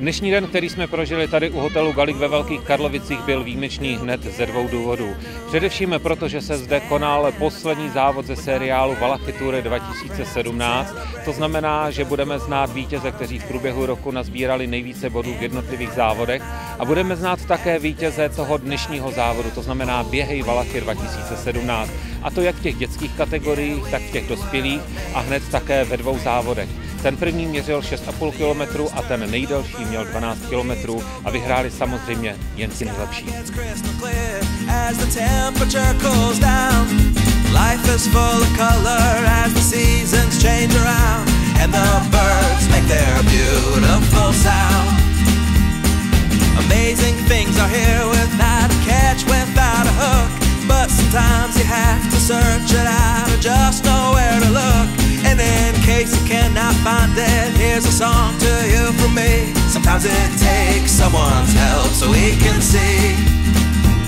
Dnešní den, který jsme prožili tady u hotelu Galík ve Velkých Karlovicích, byl výjimečný hned ze dvou důvodů. Především proto, že se zde konal poslední závod ze seriálu Valachy Tour 2017. To znamená, že budeme znát vítěze, kteří v průběhu roku nazbírali nejvíce bodů v jednotlivých závodech, a budeme znát také vítěze toho dnešního závodu, to znamená Běhej Valachy 2017. A to jak v těch dětských kategoriích, tak v těch dospělých a hned také ve dvou závodech. Ten první měřil 6,5 km a ten nejdelší měl 12 km a vyhráli samozřejmě jen ti nejlepší. And in case you cannot find it, here's a song to you from me. Sometimes it takes someone's help so we can see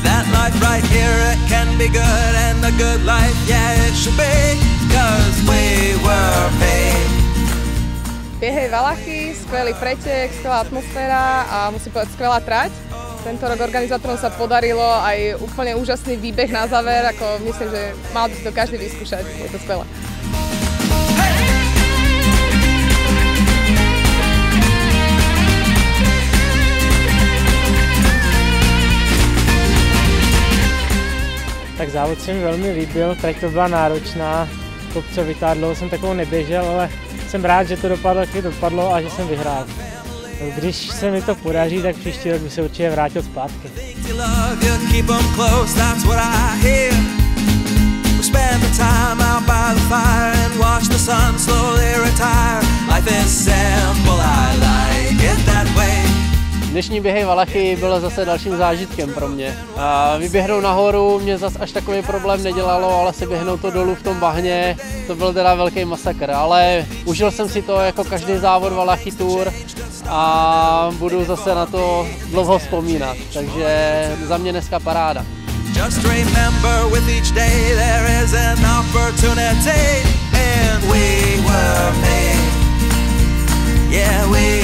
that life right here, it can be good, and a good life, yeah, it should be, 'cause we were made. Běhej Valachy, skvelý pretek, skvelá atmosféra a musím povedať skvelá trať. Tento rok organizátorom sa podarilo aj úplne úžasný výbeh na záver, ako myslím, že mal by si to každý vyskúšať, je to skvelé. Tak závod se mi velmi líbil, trať to byla náročná, kopce vytádlo, jsem takovou neběžel, ale jsem rád, že to dopadlo, jak to dopadlo a že jsem vyhrál. Když se mi to podaří, tak příští rok bych se určitě vrátil zpátky. Dnešní Běhej Valachy bylo zase dalším zážitkem pro mě. Vyběhnout nahoru mě zase až takový problém nedělalo, ale se běhnout to dolů v tom bahně, to byl teda velký masakr. Ale užil jsem si to jako každý závod Valachy Tour a budu zase na to dlouho vzpomínat, takže za mě dneska paráda. Just remember with each day there is an opportunity and we were made. Yeah, we